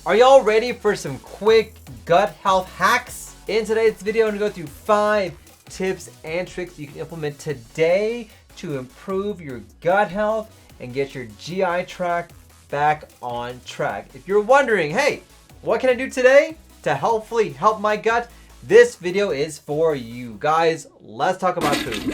Are y'all ready for some quick gut health hacks? In today's video, I'm gonna go through 5 tips and tricks you can implement today to improve your gut health and get your GI tract back on track. If you're wondering, hey, what can I do today to hopefully help my gut? This video is for you. Guys, let's talk about food.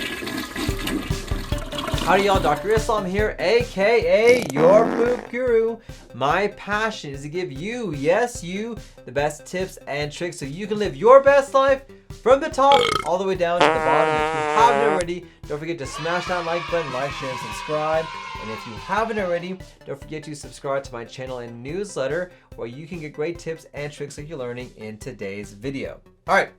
Howdy y'all, Dr. Islam here, aka your poop guru. My passion is to give you, yes you, the best tips and tricks so you can live your best life from the top all the way down to the bottom. If you haven't already, don't forget to smash that like button, like, share, and subscribe. And if you haven't already, don't forget to subscribe to my channel and newsletter where you can get great tips and tricks like you're learning in today's video. All right,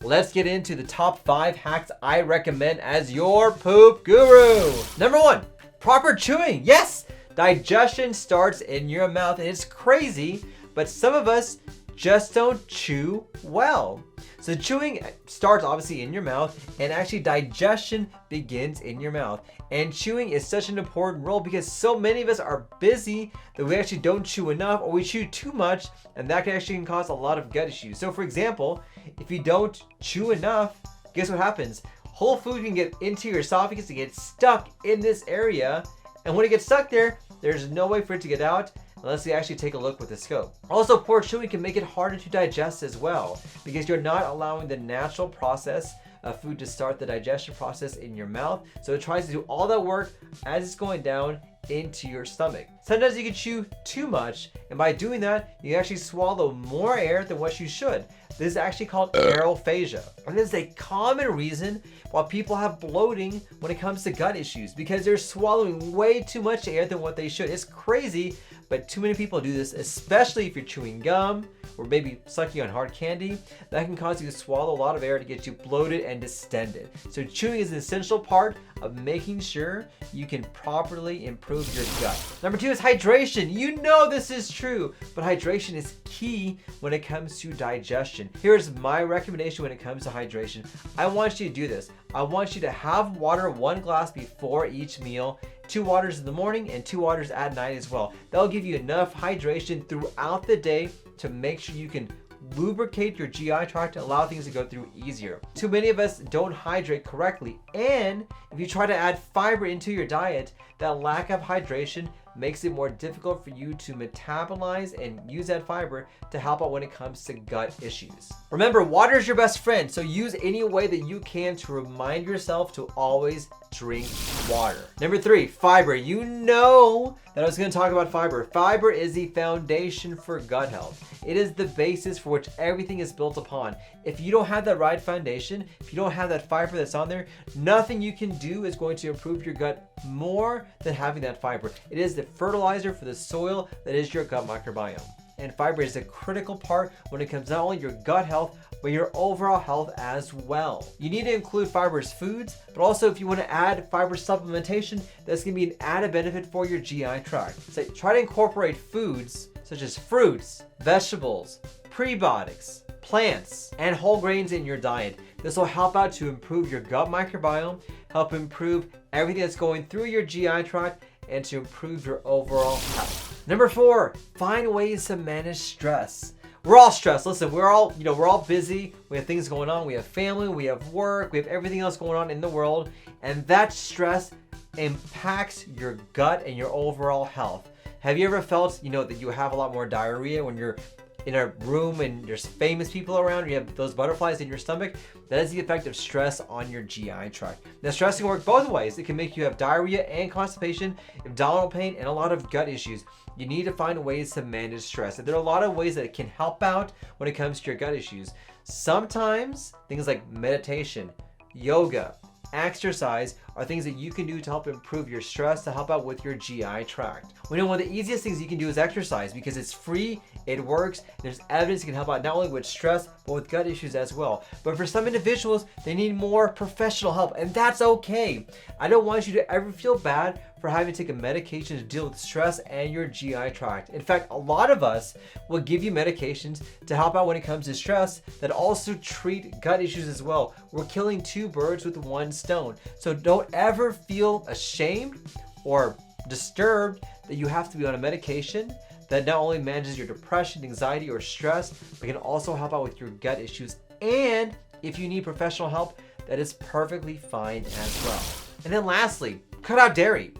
let's get into the top 5 hacks I recommend as your poop guru. Number 1, proper chewing. Yes, digestion starts in your mouth, and it's crazy, but some of us just don't chew well. So chewing starts obviously in your mouth, and actually digestion begins in your mouth. And chewing is such an important role because so many of us are busy that we actually don't chew enough, or we chew too much, and that can cause a lot of gut issues. So for example, if you don't chew enough, guess what happens? Whole food can get into your esophagus and get stuck in this area. And when it gets stuck there, there's no way for it to get out unless you actually take a look with the scope. Also, poor chewing can make it harder to digest as well because you're not allowing the natural process of food to start the digestion process in your mouth. So it tries to do all that work as it's going down into your stomach. Sometimes you can chew too much, and by doing that, you actually swallow more air than what you should. This is actually called aerophagia. And this is a common reason why people have bloating when it comes to gut issues, because they're swallowing way too much air than what they should. It's crazy, but too many people do this, especially if you're chewing gum or maybe sucking on hard candy. That can cause you to swallow a lot of air to get you bloated and distended. So chewing is an essential part of making sure you can properly improve your gut. Number 2 is hydration. You know this is true, but hydration is key when it comes to digestion. Here's my recommendation when it comes to hydration. I want you to do this. I want you to have water, 1 glass before each meal, 2 waters in the morning and 2 waters at night as well. That'll give you enough hydration throughout the day to make sure you can lubricate your GI tract and allow things to go through easier. Too many of us don't hydrate correctly, and if you try to add fiber into your diet, that lack of hydration makes it more difficult for you to metabolize and use that fiber to help out when it comes to gut issues. Remember, water is your best friend, so use any way that you can to remind yourself to always drink water. Number 3, fiber. You know that I was going to talk about fiber. Fiber is the foundation for gut health. It is the basis for which everything is built upon. If you don't have that right foundation, if you don't have that fiber that's on there, nothing you can do is going to improve your gut more than having that fiber. It is the fertilizer for the soil that is your gut microbiome. And fiber is a critical part when it comes not only your gut health, but your overall health as well. You need to include fiber as foods, but also if you want to add fiber supplementation, that's going to be an added benefit for your GI tract. So try to incorporate foods such as fruits, vegetables, prebiotics, plants, and whole grains in your diet. This will help out to improve your gut microbiome, help improve everything that's going through your GI tract, and to improve your overall health. Number 4, find ways to manage stress. We're all stressed. Listen, we're all busy. We have things going on. We have family, we have work, we have everything else going on in the world, and that stress impacts your gut and your overall health. Have you ever felt, that you have a lot more diarrhea when you're in a room and there's famous people around, you have those butterflies in your stomach? That is the effect of stress on your GI tract. Now, stress can work both ways. It can make you have diarrhea and constipation, abdominal pain, and a lot of gut issues. You need to find ways to manage stress. And there are a lot of ways that it can help out when it comes to your gut issues. Sometimes things like meditation, yoga, exercise are things that you can do to help improve your stress, to help out with your GI tract. We know one of the easiest things you can do is exercise because it's free, it works, there's evidence it can help out not only with stress, but with gut issues as well. But for some individuals, they need more professional help, and that's okay. I don't want you to ever feel bad for having to take a medication to deal with stress and your GI tract. In fact, a lot of us will give you medications to help out when it comes to stress that also treat gut issues as well. We're killing 2 birds with 1 stone. So don't ever feel ashamed or disturbed that you have to be on a medication that not only manages your depression, anxiety, or stress, but can also help out with your gut issues. And if you need professional help, that is perfectly fine as well. And then lastly, cut out dairy.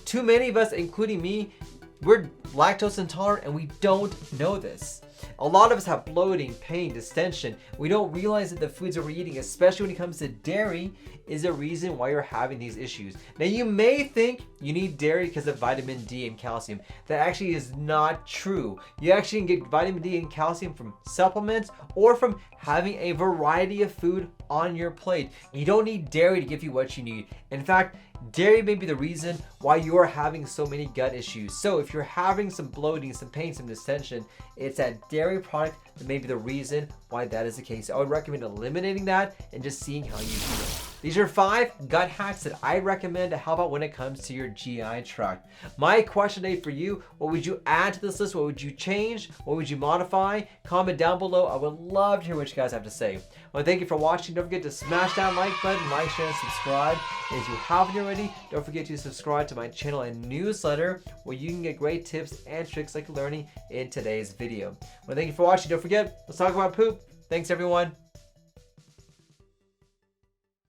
Too many of us, including me, we're lactose intolerant and we don't know this. A lot of us have bloating, pain, distension. We don't realize that the foods that we're eating, especially when it comes to dairy, is a reason why you're having these issues. Now, you may think you need dairy because of vitamin D and calcium. That actually is not true. You actually can get vitamin D and calcium from supplements or from having a variety of food on your plate. You don't need dairy to give you what you need. In fact, dairy may be the reason why you're having so many gut issues. So if you're having some bloating, some pain, some distension, it's that dairy product that may be the reason why that is the case. I would recommend eliminating that and just seeing how you feel. These are 5 gut hacks that I recommend to help out when it comes to your GI tract. My question today for you, what would you add to this list? What would you change? What would you modify? Comment down below. I would love to hear what you guys have to say. Well, thank you for watching. Don't forget to smash that like button, like, share, and subscribe. And if you haven't already, don't forget to subscribe to my channel and newsletter where you can get great tips and tricks like learning in today's video. Well, thank you for watching. Don't forget, let's talk about poop. Thanks, everyone.